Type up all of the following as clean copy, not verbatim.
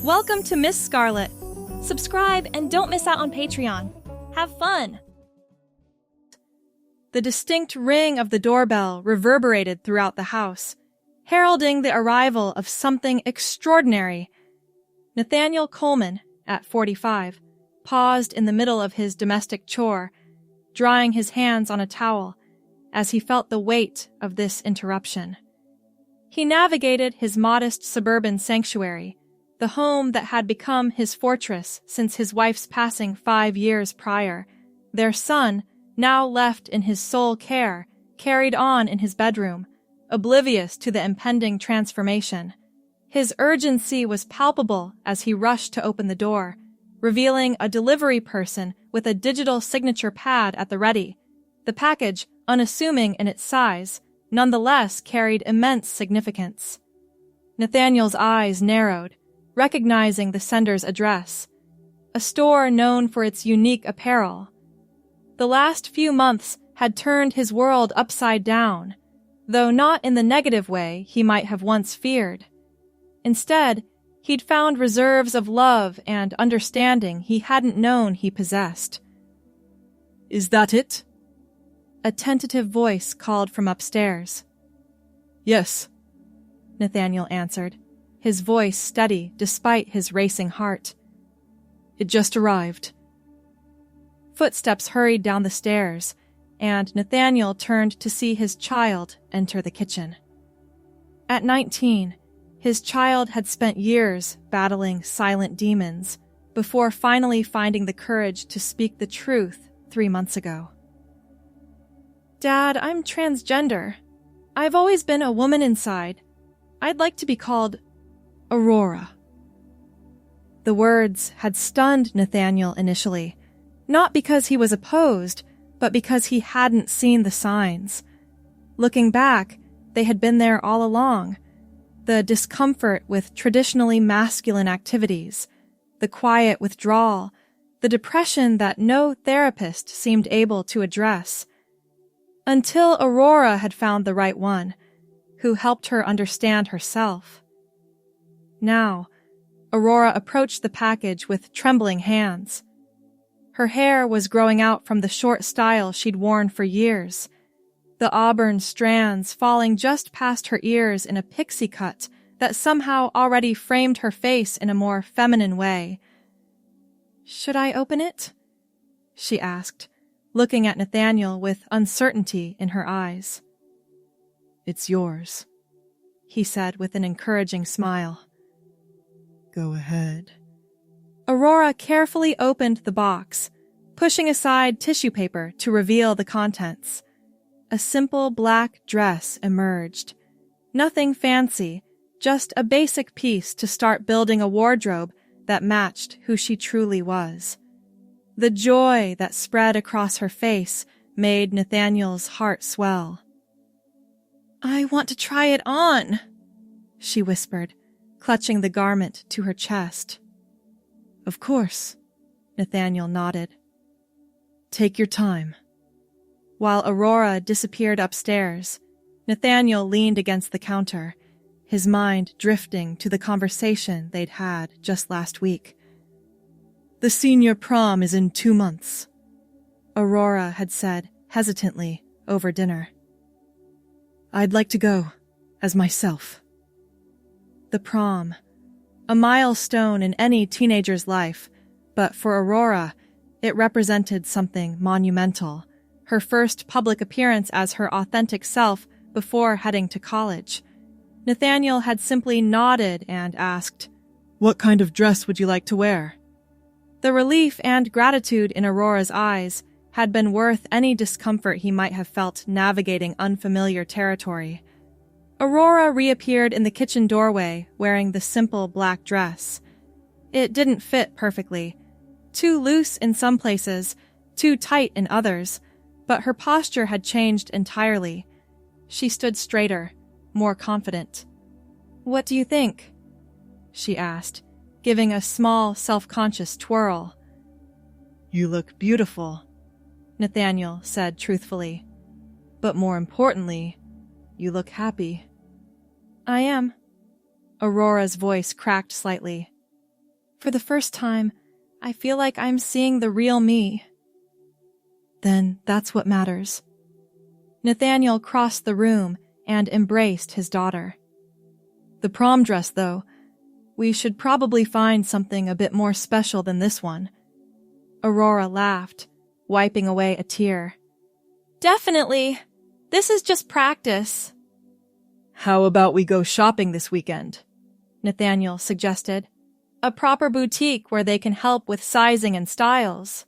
Welcome to Miss Scarlett. Subscribe and don't miss out on Patreon. Have fun! The distinct ring of the doorbell reverberated throughout the house, heralding the arrival of something extraordinary. Nathaniel Coleman, at 45, paused in the middle of his domestic chore, drying his hands on a towel as he felt the weight of this interruption. He navigated his modest suburban sanctuary, the home that had become his fortress since his wife's passing 5 years prior. Their son, now left in his sole care, carried on in his bedroom, oblivious to the impending transformation. His urgency was palpable as he rushed to open the door, revealing a delivery person with a digital signature pad at the ready. The package, unassuming in its size, nonetheless carried immense significance. Nathaniel's eyes narrowed, recognizing the sender's address, a store known for its unique apparel. The last few months had turned his world upside down, though not in the negative way he might have once feared. Instead, he'd found reserves of love and understanding he hadn't known he possessed. "Is that it?" A tentative voice called from upstairs. "Yes," Nathaniel answered, his voice steady despite his racing heart. "It just arrived." Footsteps hurried down the stairs, and Nathaniel turned to see his child enter the kitchen. At 19, his child had spent years battling silent demons before finally finding the courage to speak the truth 3 months ago. "Dad, I'm transgender. I've always been a woman inside. I'd like to be called Aurora." The words had stunned Nathaniel initially, not because he was opposed, but because he hadn't seen the signs. Looking back, they had been there all along. The discomfort with traditionally masculine activities, the quiet withdrawal, the depression that no therapist seemed able to address. Until Aurora had found the right one, who helped her understand herself. Now, Aurora approached the package with trembling hands. Her hair was growing out from the short style she'd worn for years, the auburn strands falling just past her ears in a pixie cut that somehow already framed her face in a more feminine way. "Should I open it?" she asked, looking at Nathaniel with uncertainty in her eyes. "It's yours," he said with an encouraging smile. "Go ahead." Aurora carefully opened the box, pushing aside tissue paper to reveal the contents. A simple black dress emerged. Nothing fancy, just a basic piece to start building a wardrobe that matched who she truly was. The joy that spread across her face made Nathaniel's heart swell. "I want to try it on," she whispered, clutching the garment to her chest. "Of course," Nathaniel nodded. "Take your time." While Aurora disappeared upstairs, Nathaniel leaned against the counter, his mind drifting to the conversation they'd had just last week. "The senior prom is in 2 months," Aurora had said hesitantly over dinner. "I'd like to go, as myself." The prom, a milestone in any teenager's life, but for Aurora, it represented something monumental, her first public appearance as her authentic self before heading to college. Nathaniel had simply nodded and asked, "What kind of dress would you like to wear?" The relief and gratitude in Aurora's eyes had been worth any discomfort he might have felt navigating unfamiliar territory. Aurora reappeared in the kitchen doorway wearing the simple black dress. It didn't fit perfectly, too loose in some places, too tight in others, but her posture had changed entirely. She stood straighter, more confident. "What do you think?" she asked, giving a small, self-conscious twirl. "You look beautiful," Nathaniel said truthfully. "But more importantly, you look happy." "I am." Aurora's voice cracked slightly. For the first time, I feel like I'm seeing the real me. Then that's what matters. Nathaniel crossed the room and embraced his daughter. The prom dress, though, we should probably find something a bit more special than this one. Aurora laughed, wiping away a tear. Definitely. This is just practice. How about we go shopping this weekend? Nathaniel suggested. A proper boutique where they can help with sizing and styles.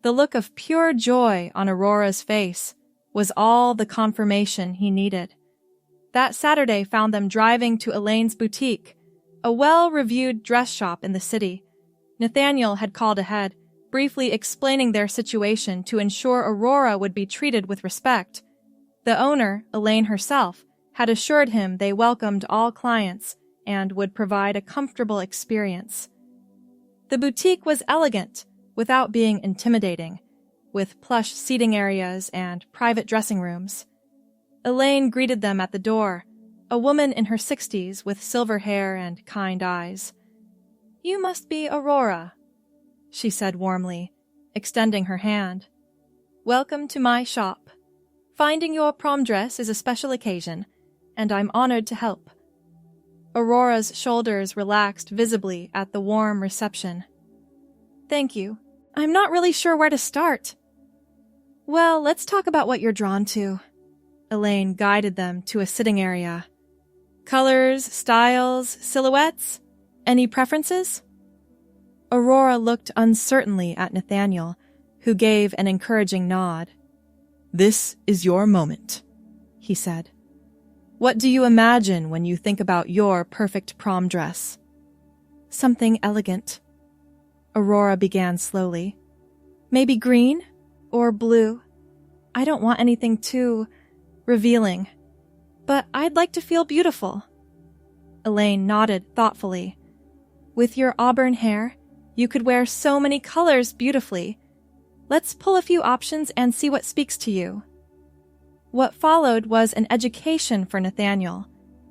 The look of pure joy on Aurora's face was all the confirmation he needed. That Saturday found them driving to Elaine's boutique, a well-reviewed dress shop in the city. Nathaniel had called ahead, briefly explaining their situation to ensure Aurora would be treated with respect. The owner, Elaine herself, had assured him they welcomed all clients and would provide a comfortable experience. The boutique was elegant, without being intimidating, with plush seating areas and private dressing rooms. Elaine greeted them at the door, a woman in her 60s with silver hair and kind eyes. "You must be Aurora," she said warmly, extending her hand. "Welcome to my shop. Finding your prom dress is a special occasion, and I'm honored to help." Aurora's shoulders relaxed visibly at the warm reception. "Thank you. I'm not really sure where to start." "Well, let's talk about what you're drawn to." Elaine guided them to a sitting area. "Colors, styles, silhouettes? Any preferences?" Aurora looked uncertainly at Nathaniel, who gave an encouraging nod. "This is your moment," he said. "What do you imagine when you think about your perfect prom dress?" "Something elegant." Aurora began slowly. "Maybe green or blue. I don't want anything too revealing, but I'd like to feel beautiful." Elaine nodded thoughtfully. "With your auburn hair, you could wear so many colors beautifully. Let's pull a few options and see what speaks to you." What followed was an education for Nathaniel.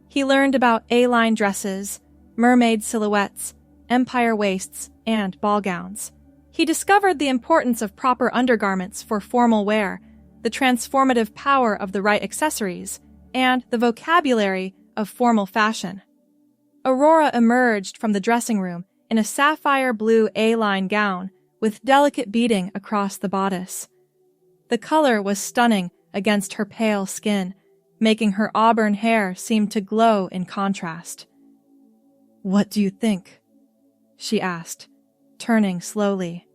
He learned about A-line dresses, mermaid silhouettes, empire waists, and ball gowns. He discovered the importance of proper undergarments for formal wear, the transformative power of the right accessories, and the vocabulary of formal fashion. Aurora emerged from the dressing room in a sapphire blue A-line gown with delicate beading across the bodice. The color was stunning against her pale skin, making her auburn hair seem to glow in contrast. "What do you think?" she asked, turning slowly.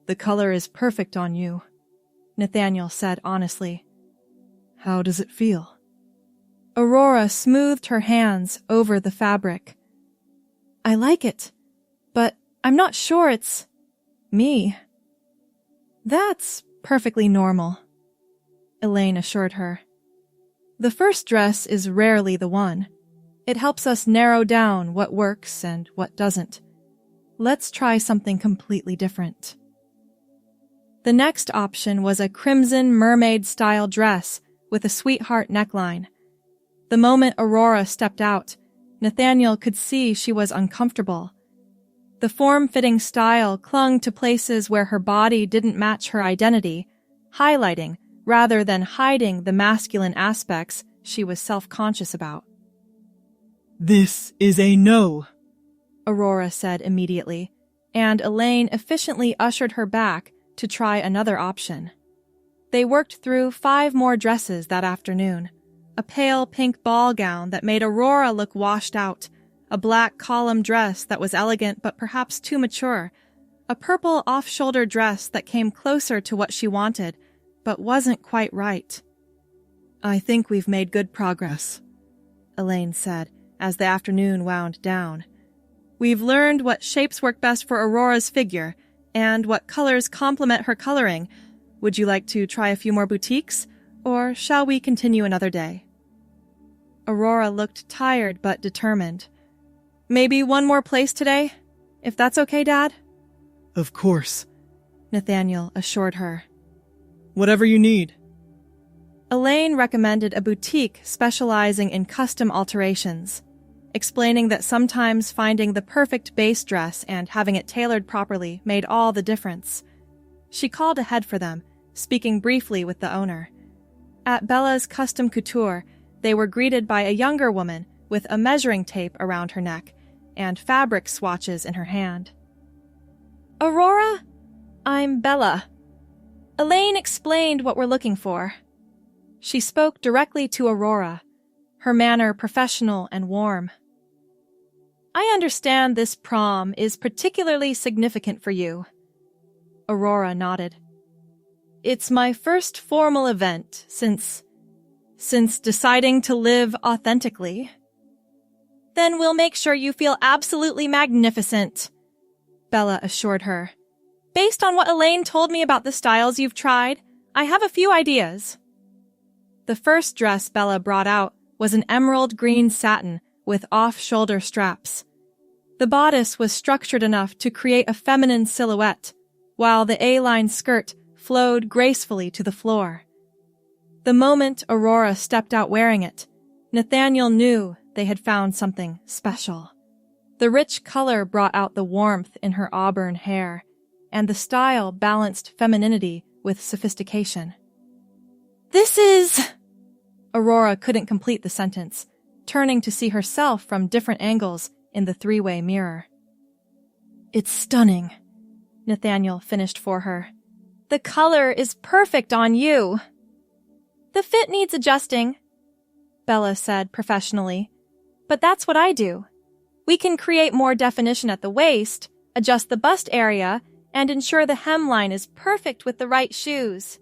"The color is perfect on you," Nathaniel said honestly. "How does it feel?" Aurora smoothed her hands over the fabric. "I like it, but I'm not sure it's me." "That's perfectly normal," Elaine assured her. "The first dress is rarely the one. It helps us narrow down what works and what doesn't. Let's try something completely different." The next option was a crimson mermaid-style dress with a sweetheart neckline. The moment Aurora stepped out, Nathaniel could see she was uncomfortable. The form-fitting style clung to places where her body didn't match her identity, highlighting rather than hiding the masculine aspects she was self-conscious about. "This is a no," Aurora said immediately, and Elaine efficiently ushered her back to try another option. They worked through 5 more dresses that afternoon. A pale pink ball gown that made Aurora look washed out, a black column dress that was elegant but perhaps too mature, a purple off-shoulder dress that came closer to what she wanted, but wasn't quite right. "I think we've made good progress," Elaine said as the afternoon wound down. "We've learned what shapes work best for Aurora's figure and what colors complement her coloring. Would you like to try a few more boutiques, or shall we continue another day?" Aurora looked tired but determined. "Maybe one more place today, if that's okay, Dad?" "Of course," Nathaniel assured her. "Whatever you need." Elaine recommended a boutique specializing in custom alterations. explaining that sometimes finding the perfect base dress and having it tailored properly made all the difference. She called ahead for them, speaking briefly with the owner. At Bella's custom couture, they were greeted by a younger woman with a measuring tape around her neck and fabric swatches in her hand. "Aurora, I'm Bella. Elaine explained what we're looking for." She spoke directly to Aurora, her manner professional and warm. "I understand this prom is particularly significant for you." Aurora nodded. "It's my first formal event since deciding to live authentically." "Then we'll make sure you feel absolutely magnificent," Bella assured her. "Based on what Elaine told me about the styles you've tried, I have a few ideas." The first dress Bella brought out was an emerald green satin with off-shoulder straps. The bodice was structured enough to create a feminine silhouette, while the A-line skirt flowed gracefully to the floor. The moment Aurora stepped out wearing it, Nathaniel knew they had found something special. The rich color brought out the warmth in her auburn hair, and the style balanced femininity with sophistication. "This is..." Aurora couldn't complete the sentence, turning to see herself from different angles in the three-way mirror. "It's stunning," Nathaniel finished for her. "The color is perfect on you." "The fit needs adjusting," Bella said professionally. "But that's what I do. We can create more definition at the waist, adjust the bust area, and ensure the hemline is perfect with the right shoes."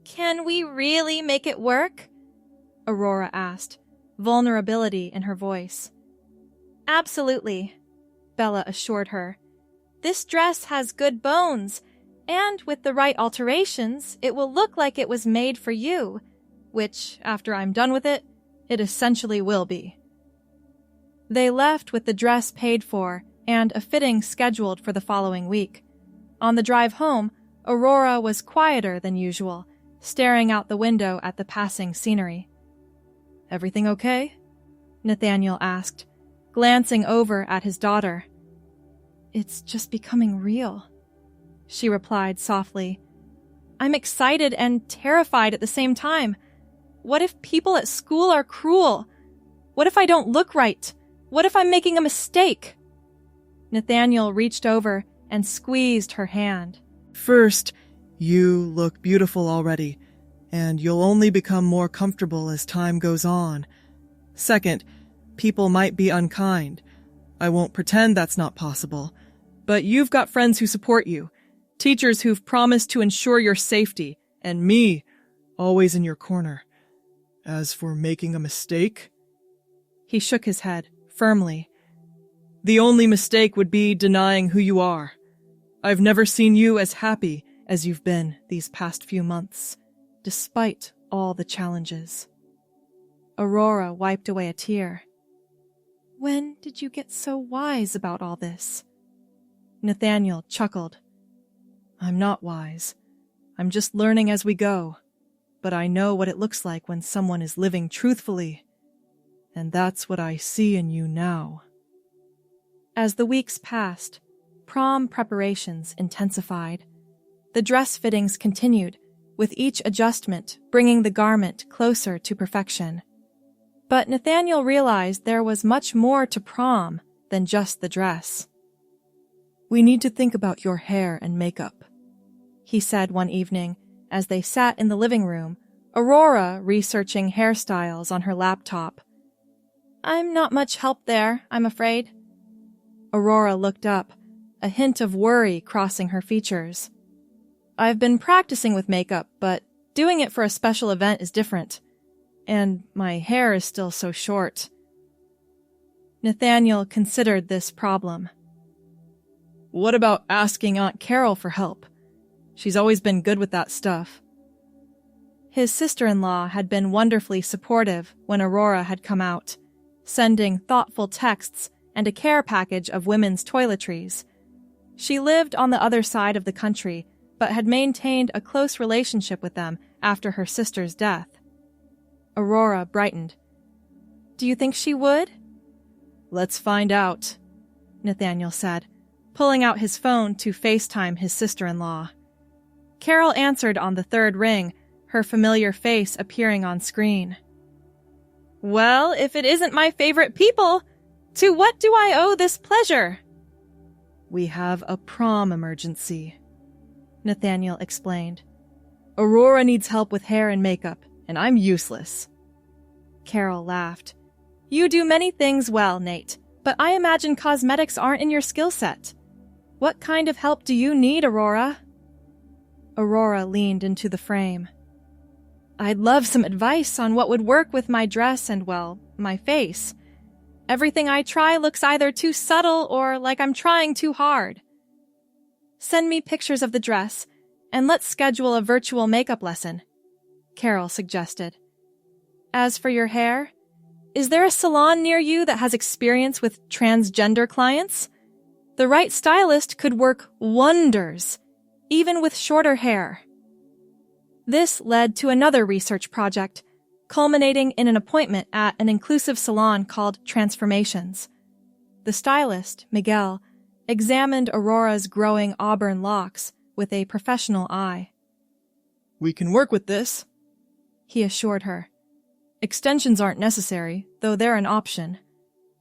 "Can we really make it work?" Aurora asked, vulnerability in her voice. "Absolutely," Bella assured her. "This dress has good bones, and with the right alterations, it will look like it was made for you, which, after I'm done with it essentially will be." They left with the dress paid for and a fitting scheduled for the following week. On the drive home, Aurora was quieter than usual, staring out the window at the passing scenery. "Everything okay?" Nathaniel asked, glancing over at his daughter. "It's just becoming real," she replied softly. "I'm excited and terrified at the same time. What if people at school are cruel? What if I don't look right? What if I'm making a mistake?" Nathaniel reached over and squeezed her hand. "First, you look beautiful already, and you'll only become more comfortable as time goes on. Second, people might be unkind. I won't pretend that's not possible. But you've got friends who support you, teachers who've promised to ensure your safety, and me, always in your corner. As for making a mistake..." He shook his head, firmly. "The only mistake would be denying who you are. I've never seen you as happy as you've been these past few months, despite all the challenges." Aurora wiped away a tear. "When did you get so wise about all this?" Nathaniel chuckled. "I'm not wise. I'm just learning as we go. But I know what it looks like when someone is living truthfully. And that's what I see in you now." As the weeks passed, prom preparations intensified. The dress fittings continued, with each adjustment bringing the garment closer to perfection. But Nathaniel realized there was much more to prom than just the dress. "We need to think about your hair and makeup," he said one evening as they sat in the living room, Aurora researching hairstyles on her laptop. "I'm not much help there, I'm afraid." Aurora looked up, a hint of worry crossing her features. "I've been practicing with makeup, but doing it for a special event is different. And my hair is still so short." Nathaniel considered this problem. "What about asking Aunt Carol for help? She's always been good with that stuff." His sister-in-law had been wonderfully supportive when Aurora had come out, sending thoughtful texts and a care package of women's toiletries. She lived on the other side of the country, but had maintained a close relationship with them after her sister's death. Aurora brightened. "Do you think she would?" Let's find out, Nathaniel said, pulling out his phone to FaceTime his sister-in-law. Carol answered on the third ring, her familiar face appearing on screen. Well, if it isn't my favorite people, to what do I owe this pleasure? We have a prom emergency, Nathaniel explained. Aurora needs help with hair and makeup, and I'm useless. Carol laughed. You do many things well, Nate, but I imagine cosmetics aren't in your skill set. What kind of help do you need, Aurora? Aurora leaned into the frame. I'd love some advice on what would work with my dress and, well, my face. Everything I try looks either too subtle or like I'm trying too hard. Send me pictures of the dress, and let's schedule a virtual makeup lesson, Carol suggested. As for your hair, is there a salon near you that has experience with transgender clients? The right stylist could work wonders, even with shorter hair. This led to another research project, culminating in an appointment at an inclusive salon called Transformations. The stylist, Miguel, examined Aurora's growing auburn locks with a professional eye. We can work with this, he assured her. Extensions aren't necessary, though they're an option.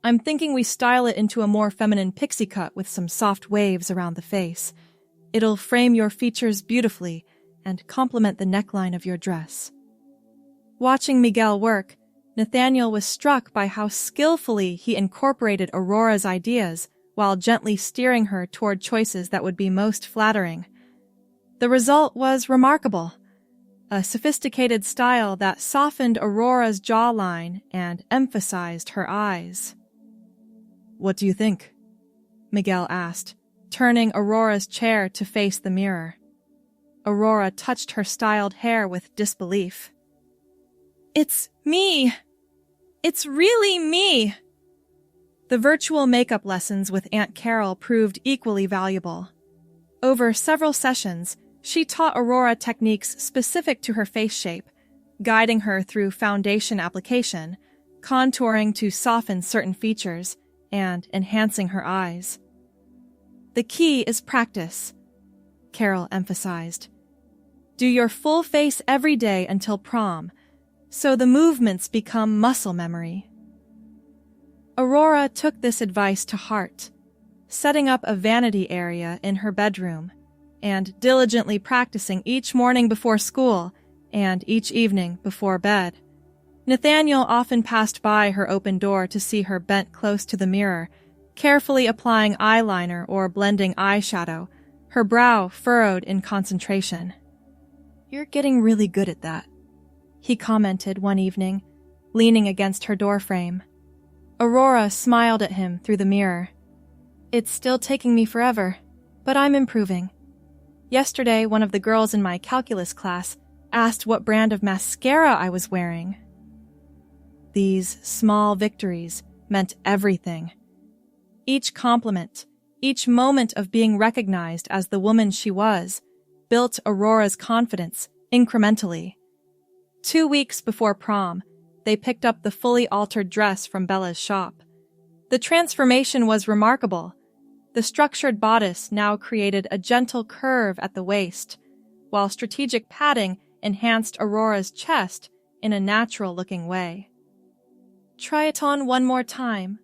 I'm thinking we style it into a more feminine pixie cut with some soft waves around the face. It'll frame your features beautifully and complement the neckline of your dress. Watching Miguel work, Nathaniel was struck by how skillfully he incorporated Aurora's ideas while gently steering her toward choices that would be most flattering. The result was remarkable. A sophisticated style that softened Aurora's jawline and emphasized her eyes. What do you think? Miguel asked, turning Aurora's chair to face the mirror. Aurora touched her styled hair with disbelief. It's me! It's really me! The virtual makeup lessons with Aunt Carol proved equally valuable. Over several sessions, she taught Aurora techniques specific to her face shape, guiding her through foundation application, contouring to soften certain features, and enhancing her eyes. The key is practice, Carol emphasized. Do your full face every day until prom, so the movements become muscle memory. Aurora took this advice to heart, setting up a vanity area in her bedroom and diligently practicing each morning before school and each evening before bed. Nathaniel often passed by her open door to see her bent close to the mirror, carefully applying eyeliner or blending eyeshadow, her brow furrowed in concentration. You're getting really good at that, he commented one evening, leaning against her doorframe. Aurora smiled at him through the mirror. It's still taking me forever, but I'm improving. Yesterday, one of the girls in my calculus class asked what brand of mascara I was wearing. These small victories meant everything. Each compliment, each moment of being recognized as the woman she was, built Aurora's confidence incrementally. 2 weeks before prom, they picked up the fully altered dress from Bella's shop. The transformation was remarkable. The structured bodice now created a gentle curve at the waist, while strategic padding enhanced Aurora's chest in a natural-looking way. Try it on one more time,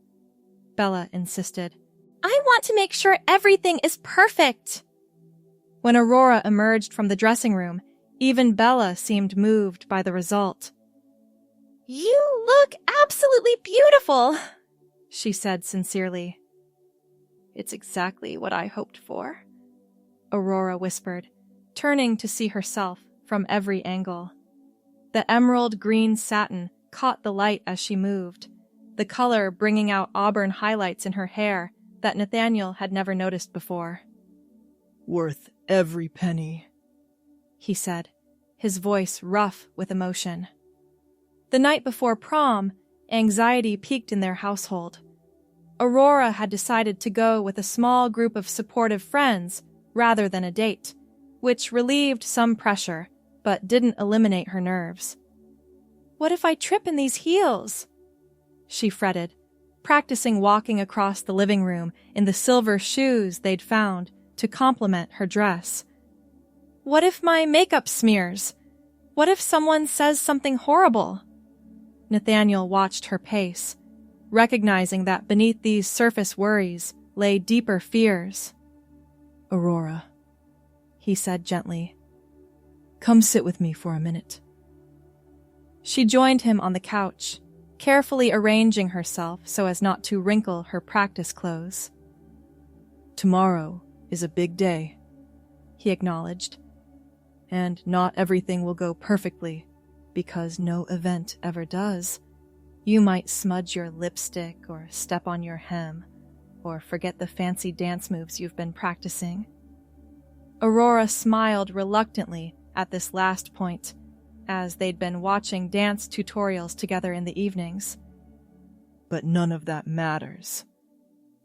Bella insisted. I want to make sure everything is perfect. When Aurora emerged from the dressing room, even Bella seemed moved by the result. You look absolutely beautiful, she said sincerely. It's exactly what I hoped for, Aurora whispered, turning to see herself from every angle. The emerald green satin caught the light as she moved, the color bringing out auburn highlights in her hair that Nathaniel had never noticed before. Worth every penny, he said, his voice rough with emotion. The night before prom, anxiety peaked in their household. Aurora had decided to go with a small group of supportive friends rather than a date, which relieved some pressure, but didn't eliminate her nerves. What if I trip in these heels? She fretted, practicing walking across the living room in the silver shoes they'd found to complement her dress. What if my makeup smears? What if someone says something horrible? Nathaniel watched her pace, recognizing that beneath these surface worries lay deeper fears. Aurora, he said gently, come sit with me for a minute. She joined him on the couch, carefully arranging herself so as not to wrinkle her practice clothes. Tomorrow is a big day, he acknowledged, and not everything will go perfectly, because no event ever does. You might smudge your lipstick or step on your hem, or forget the fancy dance moves you've been practicing. Aurora smiled reluctantly at this last point, as they'd been watching dance tutorials together in the evenings. But none of that matters,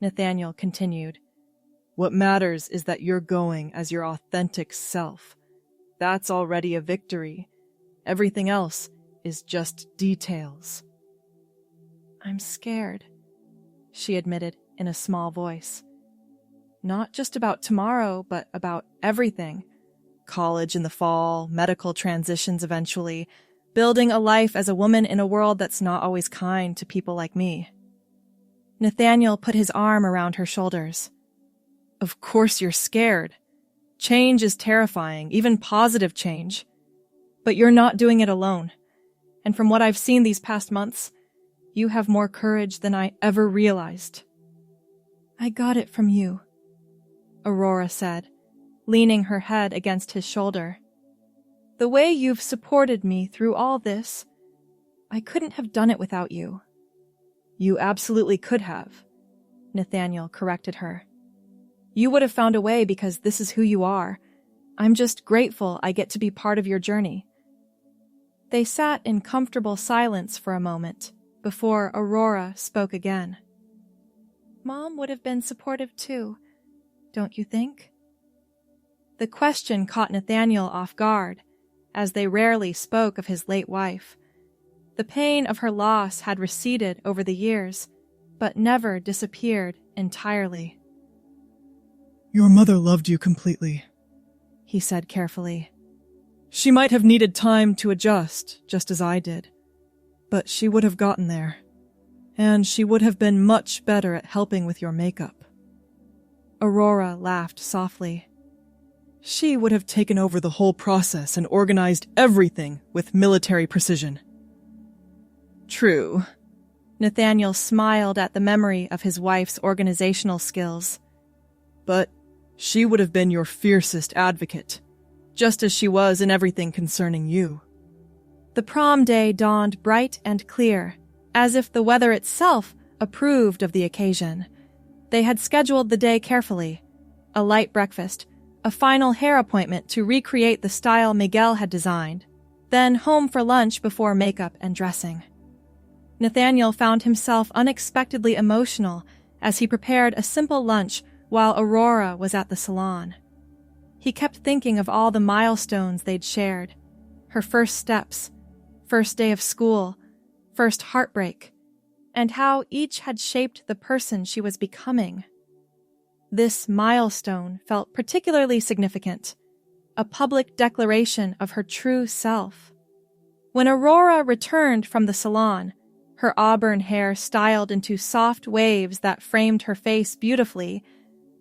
Nathaniel continued. What matters is that you're going as your authentic self. That's already a victory. Everything else is just details. I'm scared, she admitted in a small voice. Not just about tomorrow, but about everything. College in the fall, medical transitions eventually, building a life as a woman in a world that's not always kind to people like me. Nathaniel put his arm around her shoulders. Of course you're scared. Change is terrifying, even positive change. But you're not doing it alone. And from what I've seen these past months, you have more courage than I ever realized. I got it from you, Aurora said, leaning her head against his shoulder. The way you've supported me through all this, I couldn't have done it without you. You absolutely could have, Nathaniel corrected her. You would have found a way because this is who you are. I'm just grateful I get to be part of your journey. They sat in comfortable silence for a moment before Aurora spoke again. Mom would have been supportive too, don't you think? The question caught Nathaniel off guard, as they rarely spoke of his late wife. The pain of her loss had receded over the years, but never disappeared entirely. Your mother loved you completely, he said carefully. She might have needed time to adjust, just as I did. But she would have gotten there. And she would have been much better at helping with your makeup. Aurora laughed softly. She would have taken over the whole process and organized everything with military precision. True. Nathaniel smiled at the memory of his wife's organizational skills. But she would have been your fiercest advocate, just as she was in everything concerning you. The prom day dawned bright and clear, as if the weather itself approved of the occasion. They had scheduled the day carefully. A light breakfast, a final hair appointment to recreate the style Miguel had designed, then home for lunch before makeup and dressing. Nathaniel found himself unexpectedly emotional as he prepared a simple lunch while Aurora was at the salon. He kept thinking of all the milestones they'd shared, her first steps, first day of school, first heartbreak, and how each had shaped the person she was becoming. This milestone felt particularly significant, a public declaration of her true self. When Aurora returned from the salon, her auburn hair styled into soft waves that framed her face beautifully,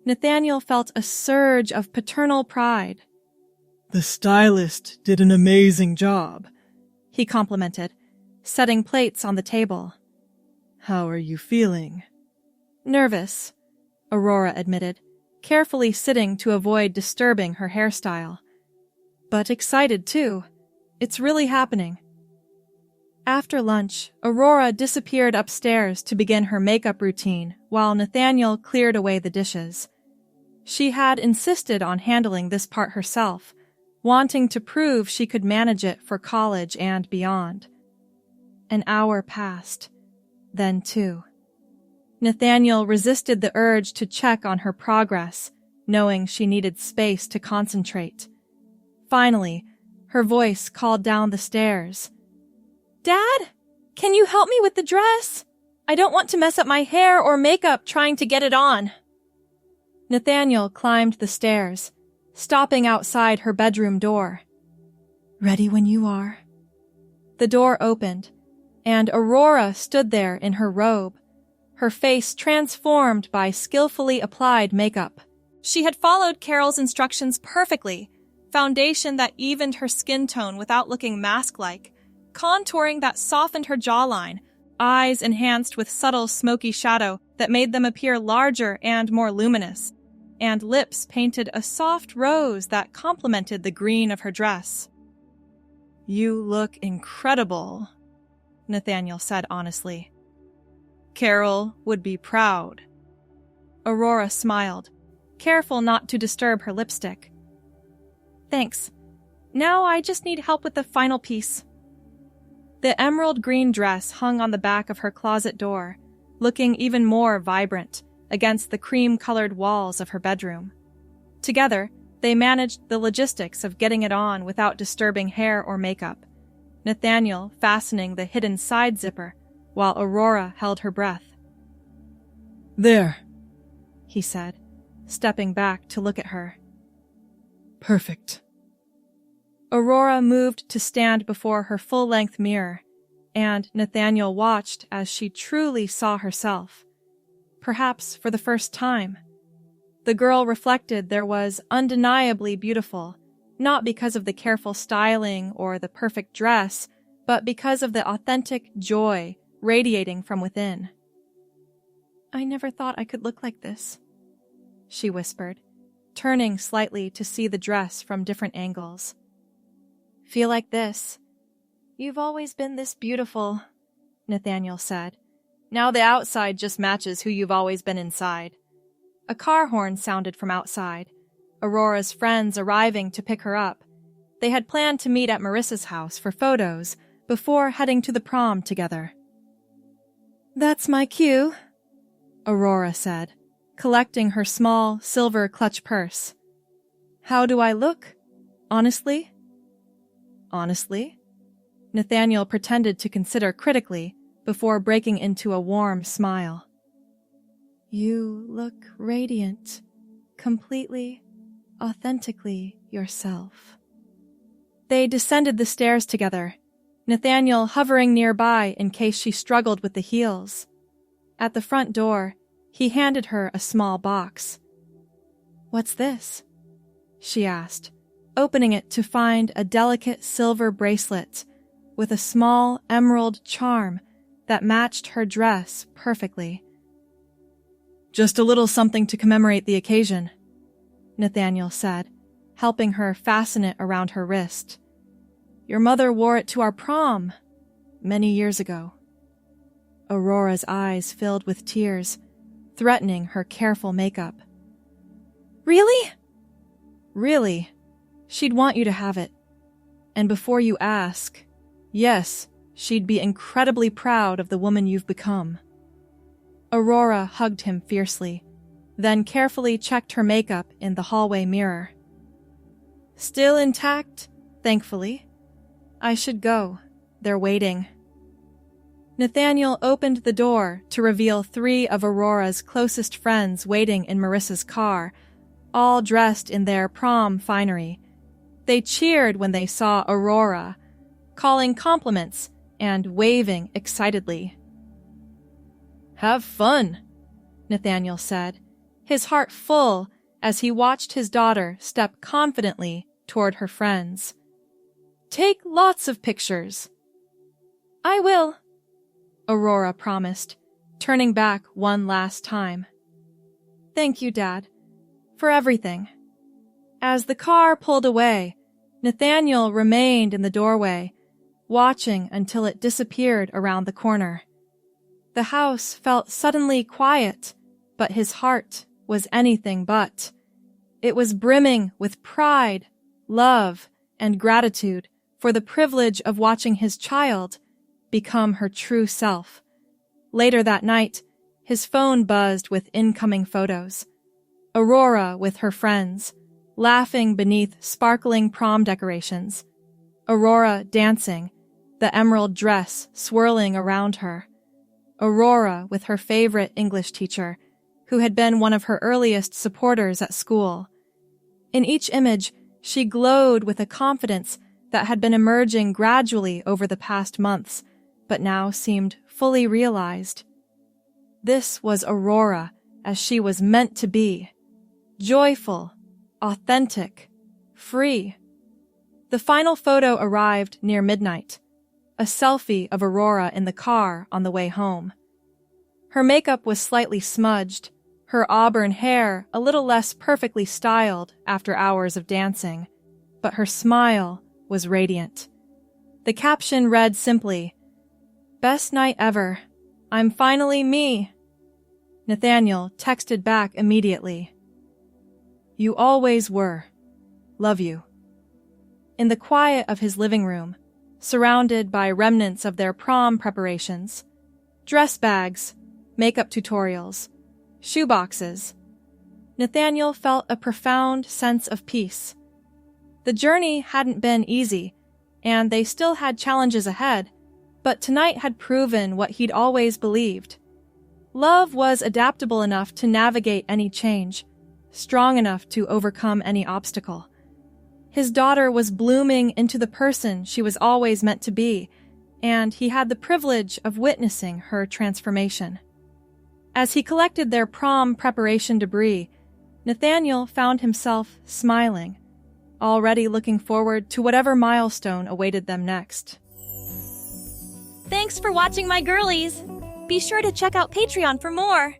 Nathaniel felt a surge of paternal pride. The stylist did an amazing job, he complimented, setting plates on the table. How are you feeling? Nervous, Aurora admitted, carefully sitting to avoid disturbing her hairstyle. But excited, too. It's really happening. After lunch, Aurora disappeared upstairs to begin her makeup routine while Nathaniel cleared away the dishes. She had insisted on handling this part herself, wanting to prove she could manage it for college and beyond. An hour passed, then 2. Nathaniel resisted the urge to check on her progress, knowing she needed space to concentrate. Finally, her voice called down the stairs. Dad, can you help me with the dress? I don't want to mess up my hair or makeup trying to get it on. Nathaniel climbed the stairs, stopping outside her bedroom door. Ready when you are. The door opened, and Aurora stood there in her robe, her face transformed by skillfully applied makeup. She had followed Carol's instructions perfectly, foundation that evened her skin tone without looking mask-like, contouring that softened her jawline, eyes enhanced with subtle smoky shadow that made them appear larger and more luminous, and lips painted a soft rose that complemented the green of her dress. You look incredible, Nathaniel said honestly. Carol would be proud. Aurora smiled, careful not to disturb her lipstick. Thanks. Now I just need help with the final piece. The emerald green dress hung on the back of her closet door, looking even more vibrant against the cream-colored walls of her bedroom. Together, they managed the logistics of getting it on without disturbing hair or makeup, Nathaniel fastening the hidden side zipper while Aurora held her breath. There, he said, stepping back to look at her. Perfect. Aurora moved to stand before her full-length mirror, and Nathaniel watched as she truly saw herself, perhaps for the first time. The girl reflected there was undeniably beautiful, not because of the careful styling or the perfect dress, but because of the authentic joy radiating from within. I never thought I could look like this, she whispered, turning slightly to see the dress from different angles. Feel like this. You've always been this beautiful, Nathaniel said. Now the outside just matches who you've always been inside. A car horn sounded from outside, Aurora's friends arriving to pick her up. They had planned to meet at Marissa's house for photos before heading to the prom together. That's my cue, Aurora said, collecting her small silver clutch purse. How do I look? Honestly? Honestly? Nathaniel pretended to consider critically before breaking into a warm smile. You look radiant, completely, authentically yourself. They descended the stairs together, Nathaniel hovering nearby in case she struggled with the heels. At the front door, he handed her a small box. What's this? She asked, opening it to find a delicate silver bracelet with a small emerald charm that matched her dress perfectly. Just a little something to commemorate the occasion, Nathaniel said, helping her fasten it around her wrist. Your mother wore it to our prom many years ago. Aurora's eyes filled with tears, threatening her careful makeup. Really? Really. She'd want you to have it. And before you ask, yes, she'd be incredibly proud of the woman you've become. Aurora hugged him fiercely, then carefully checked her makeup in the hallway mirror. Still intact, thankfully. I should go. They're waiting. Nathaniel opened the door to reveal 3 of Aurora's closest friends waiting in Marissa's car, all dressed in their prom finery. They cheered when they saw Aurora, calling compliments and waving excitedly. Have fun, Nathaniel said, his heart full as he watched his daughter step confidently toward her friends. Take lots of pictures. I will, Aurora promised, turning back one last time. Thank you, Dad, for everything. As the car pulled away, Nathaniel remained in the doorway, watching until it disappeared around the corner. The house felt suddenly quiet, but his heart was anything but. It was brimming with pride, love, and gratitude for the privilege of watching his child become her true self. Later that night, his phone buzzed with incoming photos. Aurora with her friends, laughing beneath sparkling prom decorations. Aurora dancing, the emerald dress swirling around her. Aurora with her favorite English teacher, who had been one of her earliest supporters at school. In each image, she glowed with a confidence that had been emerging gradually over the past months, but now seemed fully realized. This was Aurora as she was meant to be. Joyful, authentic, free. The final photo arrived near midnight, a selfie of Aurora in the car on the way home. Her makeup was slightly smudged, her auburn hair a little less perfectly styled after hours of dancing, but her smile was radiant. The caption read simply, "Best night ever. I'm finally me." Nathaniel texted back immediately, "You always were. Love you." In the quiet of his living room, surrounded by remnants of their prom preparations, dress bags, makeup tutorials, shoeboxes, Nathaniel felt a profound sense of peace. The journey hadn't been easy, and they still had challenges ahead, but tonight had proven what he'd always believed. Love was adaptable enough to navigate any change, strong enough to overcome any obstacle. His daughter was blooming into the person she was always meant to be, and he had the privilege of witnessing her transformation. As he collected their prom preparation debris, Nathaniel found himself smiling, already looking forward to whatever milestone awaited them next. Thanks for watching, my girlies! Be sure to check out Patreon for more!